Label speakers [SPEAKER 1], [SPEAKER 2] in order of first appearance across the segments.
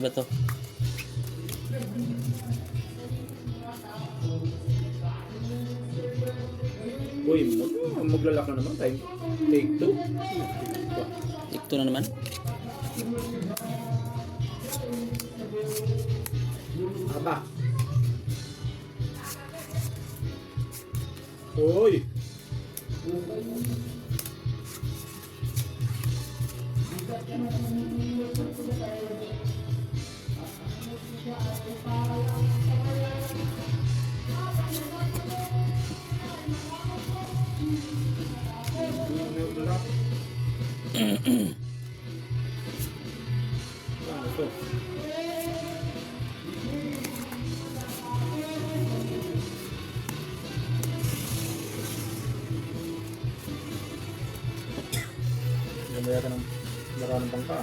[SPEAKER 1] Ba to?
[SPEAKER 2] Uy, maglalak na naman. Take 2.
[SPEAKER 1] Tikto na naman.
[SPEAKER 2] Aba. Uy. Ano to? Ganda yata ng laro ng bangka.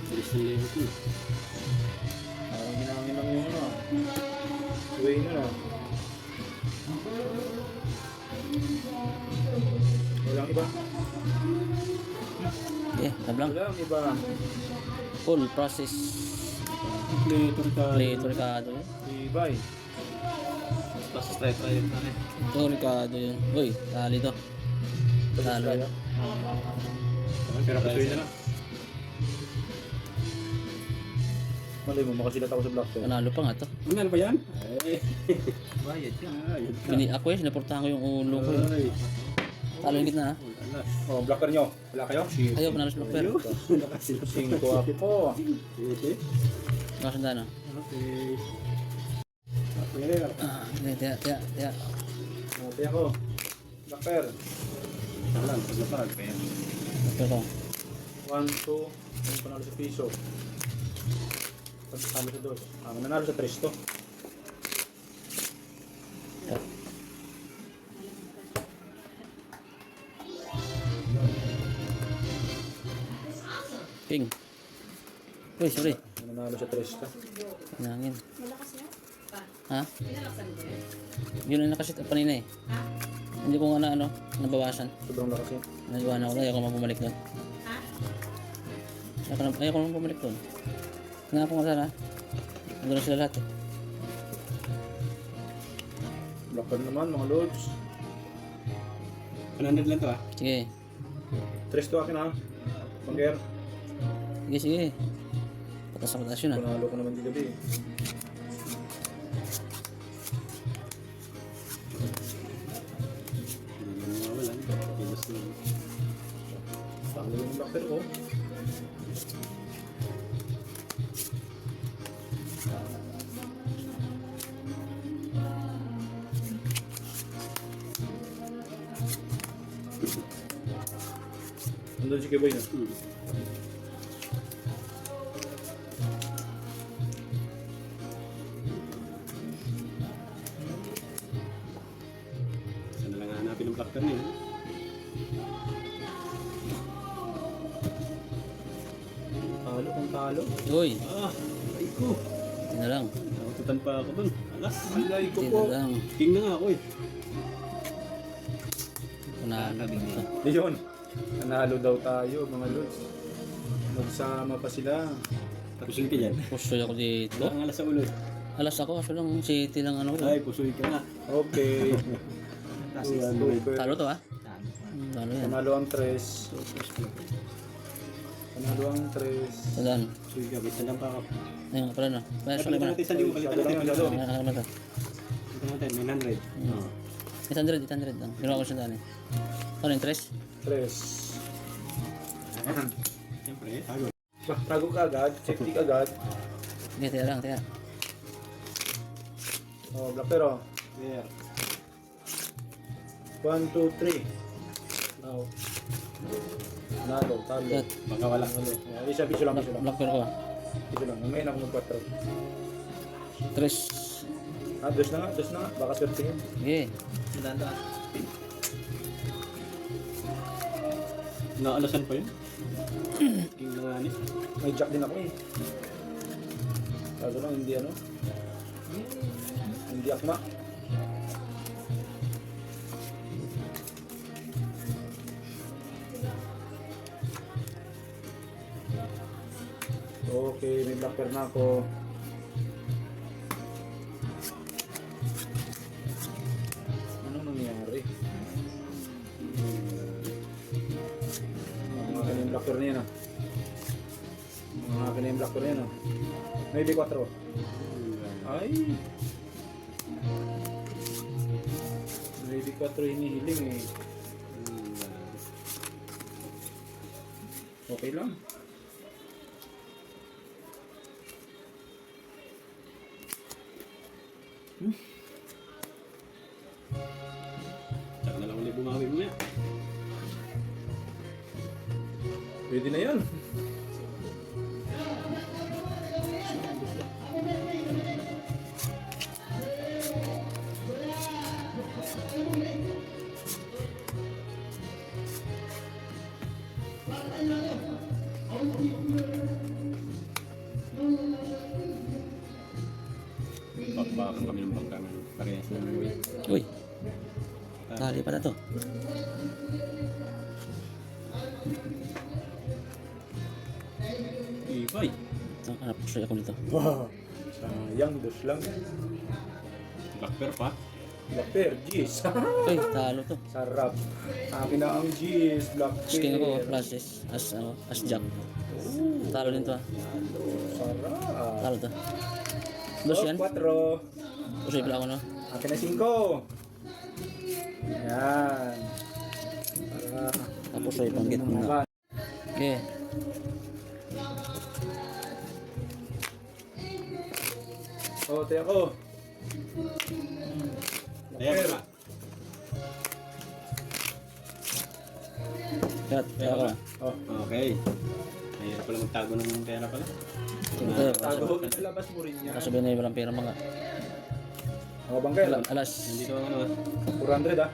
[SPEAKER 3] Bilis ng leo ko.
[SPEAKER 2] Parang ginangin lang yung ano. Way na na. Walang iba.
[SPEAKER 1] Tablang.
[SPEAKER 2] Walang iba.
[SPEAKER 1] Full process. Play torkado yun.
[SPEAKER 2] Ibay.
[SPEAKER 3] Basta try yun na rin.
[SPEAKER 1] Torkado yun. Uy, tali to. Talo.
[SPEAKER 3] Pero patuloy na lang.
[SPEAKER 2] Malay mo, makasilat ako sa black pen.
[SPEAKER 1] Panalo pa nga to.
[SPEAKER 3] Ano ba yan? Ay.
[SPEAKER 2] Bayad ka.
[SPEAKER 3] Ayun ka.
[SPEAKER 1] Ako eh, sinaportahan ko yung ulo ko.
[SPEAKER 3] Ay.
[SPEAKER 1] Talo yung gitna ha.
[SPEAKER 3] Alas.
[SPEAKER 2] Oh, blacker nyo. Wala kayo?
[SPEAKER 1] Ayaw, panalo sa Blackper.
[SPEAKER 3] Nakasilap.
[SPEAKER 2] 5 ako.
[SPEAKER 3] Okay.
[SPEAKER 1] Nakasanda na.
[SPEAKER 3] Okay. Okay.
[SPEAKER 1] Tiya.
[SPEAKER 2] Okay ako. Blacker.
[SPEAKER 3] Alam, paglapag. Kaya.
[SPEAKER 1] Blackper ko.
[SPEAKER 2] 1, 2. Ano panalo sa piso? Panalo sa 2. Nanalo sa 3 to.
[SPEAKER 1] King. Uy, sorry.
[SPEAKER 2] Nanalo sa 3 to.
[SPEAKER 1] Nangin. Ha? Yun ang nakasit panina eh. Hindi ko nga na nabawasan.
[SPEAKER 2] Sobrang lakas yan.
[SPEAKER 1] Naiwan ako, ayaw ko mabumalik doon. Ayaw ko naman bumalik doon. Nga po nga sana. Nandun na sila lahat eh.
[SPEAKER 2] Blacker naman mga loads.
[SPEAKER 3] 100 lang to ah.
[SPEAKER 1] Sige.
[SPEAKER 2] 3 to akin ha. Pangger.
[SPEAKER 1] Sige. Patas na patas yun ah.
[SPEAKER 2] Panalo ko naman di gabi.
[SPEAKER 3] Hindi mo mawalan. Pilos na.
[SPEAKER 2] Talo yung blacker ko. Nandun si Kiboy na.
[SPEAKER 3] Sana lang hanapin ang blacker niya.
[SPEAKER 2] Talo kung talo.
[SPEAKER 1] Uy,
[SPEAKER 3] Ah, ay ko.
[SPEAKER 1] hindi na lang.
[SPEAKER 3] Nakututan pa ako dun. Alas.
[SPEAKER 2] Alay ko
[SPEAKER 1] Hindi
[SPEAKER 2] po.
[SPEAKER 1] na lang.
[SPEAKER 3] King na nga ako eh.
[SPEAKER 1] Panalo.
[SPEAKER 2] Yun. Nanalo daw tayo mga lods. Magsama pa sila.
[SPEAKER 3] Pusoy ka dyan.
[SPEAKER 1] Pusoy ako dito.
[SPEAKER 3] Wala kang alas sa ulo.
[SPEAKER 1] Alas ako, kaso lang city lang ano.
[SPEAKER 3] Ay, pusoy ka na.
[SPEAKER 2] Okay. Super.
[SPEAKER 1] Talo to ah. Talo yan.
[SPEAKER 2] Panalo ang 3. Panalo ang 3.
[SPEAKER 1] Tandaan.
[SPEAKER 3] Pusoy ka. Bisa lang pa ako.
[SPEAKER 1] Ayun nga pala no. Kaya
[SPEAKER 3] Ay,
[SPEAKER 1] sorry
[SPEAKER 3] palitan
[SPEAKER 1] ba na?
[SPEAKER 3] natin sa libo. Palitan natin. Palitan natin.
[SPEAKER 1] Ano to?
[SPEAKER 3] Palitan natin. 900. Oo.
[SPEAKER 1] 800 lang. Ginawa ko siya daan eh. Ano yung 3?
[SPEAKER 2] 3.
[SPEAKER 3] Siyempre, tago.
[SPEAKER 2] Tago ka agad. Safety ka agad.
[SPEAKER 1] Sige, tiya lang, tiya.
[SPEAKER 2] Oh, blacker oh.
[SPEAKER 3] There.
[SPEAKER 2] 1, 2, 3. Now. Nalo, talo.
[SPEAKER 1] Cut.
[SPEAKER 3] Baka wala.
[SPEAKER 2] Nalo. Oh, isa, piso lang, piso lang.
[SPEAKER 1] Blackper ko.
[SPEAKER 2] Piso lang. Umayin ako mag-4.
[SPEAKER 1] 3.
[SPEAKER 2] Dos na nga, dos na nga. Baka swertihin.
[SPEAKER 1] Sige.
[SPEAKER 3] Naalasan pa yun. King na nga ni.
[SPEAKER 2] May jack din ako eh. Kaso lang, hindi ano. Hindi akma. Okay, may blocker na ako. Anong nangyari? Mga akin yung blocker niya na. Mga akin yung blocker niya na. May B4. Ay! May B4 hinihiling eh. Okay lang.
[SPEAKER 3] Tsaka na lang ulit bumawi mo yan.
[SPEAKER 2] Pwede na yan.
[SPEAKER 3] Bakbakan kami ng bangka ng parehas na namin.
[SPEAKER 1] Uy, tali pa na to.
[SPEAKER 3] Ibay.
[SPEAKER 1] Ang hanap ko ako nito.
[SPEAKER 2] Wow! Sayang, dos lang.
[SPEAKER 3] Black bear pa.
[SPEAKER 2] Blacker, jeez.
[SPEAKER 1] Uy, talo to.
[SPEAKER 2] Sarap. Akin na ang jeez,
[SPEAKER 1] King ako,
[SPEAKER 2] blacker.
[SPEAKER 1] Francis, as Jack. Talo din to ah.
[SPEAKER 2] Sarap.
[SPEAKER 1] Talo to. Dos yan.
[SPEAKER 2] 4.
[SPEAKER 1] Usoy pala ako no.
[SPEAKER 2] Akin na 5. Yan. Para
[SPEAKER 1] Tapos usoy panggit mo na.
[SPEAKER 2] naman.
[SPEAKER 1] Okay.
[SPEAKER 2] Oh, tayo ko.
[SPEAKER 3] Ayan pa.
[SPEAKER 1] Cut, kaya ka.
[SPEAKER 2] Oh,
[SPEAKER 3] Okay. Mahirap pala magtago ng pera pala.
[SPEAKER 1] Ito,
[SPEAKER 2] tago. Labas mo rin yan.
[SPEAKER 1] kasabihin na yung walang pera mga.
[SPEAKER 2] Oh, bangkay lang.
[SPEAKER 1] Alas.
[SPEAKER 3] Nandito ang ano ah.
[SPEAKER 2] 400 ah.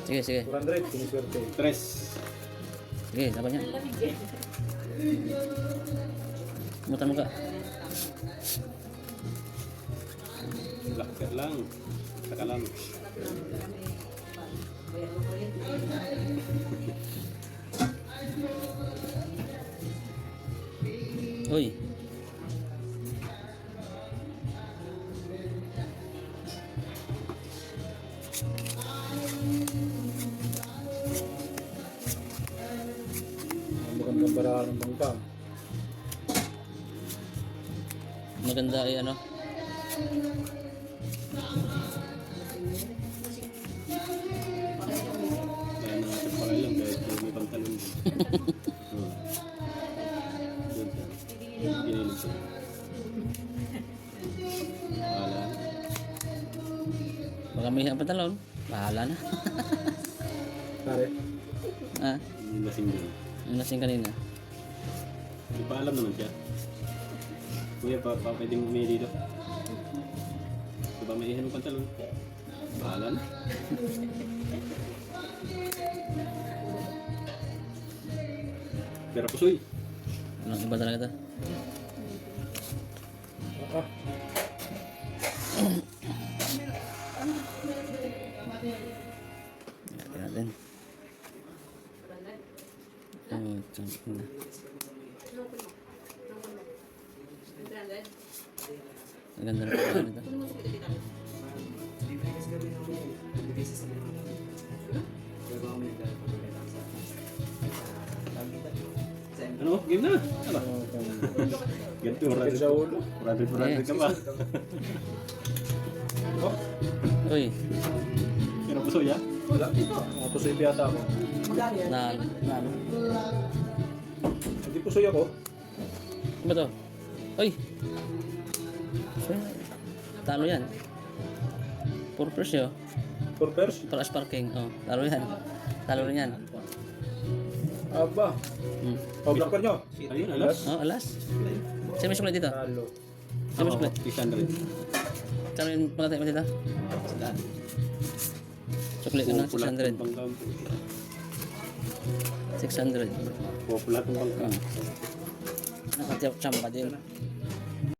[SPEAKER 1] Sige, sige.
[SPEAKER 2] 400, siniswerte.
[SPEAKER 3] Tres.
[SPEAKER 1] Sige, laban yan. Mutan mo ka.
[SPEAKER 3] Black bear lang. Saka lang.
[SPEAKER 1] Uy.
[SPEAKER 2] Magandang barahan ng bangka.
[SPEAKER 1] Maganda ay ano.
[SPEAKER 3] Kaya natin pala lang kahit may pantalon. Hmm. Doon siya. Pinilig siya. Wala.
[SPEAKER 1] Baka may pantalon. Bahala na.
[SPEAKER 2] Pare.
[SPEAKER 1] Ah,
[SPEAKER 3] Yung lasing doon.
[SPEAKER 1] yung lasing kanina.
[SPEAKER 3] Hindi pa alam naman siya. Kuya, pwedeng umili dito. Diba may ihan ng pantalon? Bahala na. Pero pusoy.
[SPEAKER 1] Walang iba talaga to.
[SPEAKER 2] Ah,
[SPEAKER 1] Tingnan natin. Oh, tsangkin na. Ang ganda na pala nito.
[SPEAKER 3] Ano? Game na? Ano? Ganito,
[SPEAKER 2] sakit sa ulo.
[SPEAKER 3] 400 ka ba?
[SPEAKER 2] Oh,
[SPEAKER 1] Uy,
[SPEAKER 3] Pero pusoy ah.
[SPEAKER 2] wala. Mga pusoy yata ako.
[SPEAKER 1] na ano?
[SPEAKER 2] Hindi pusoy ako.
[SPEAKER 1] Ano ba to? Uy! Talo yan. Purpose yun.
[SPEAKER 2] For pairs.
[SPEAKER 1] Palas parking. Oh, talo yan. Talo rin yan.
[SPEAKER 2] Aba.
[SPEAKER 1] Hmm.
[SPEAKER 2] Oh, blocker nyo.
[SPEAKER 3] Ayun, alas.
[SPEAKER 1] Oh, alas. Saan may suklet dito?
[SPEAKER 2] Talo.
[SPEAKER 1] Saan may suklet?
[SPEAKER 3] 600.
[SPEAKER 1] Saan yung pangatay mo dito? Suklet ka na, 600. 600.
[SPEAKER 3] Populat ng bangka.
[SPEAKER 1] Nakatiyap chamba din.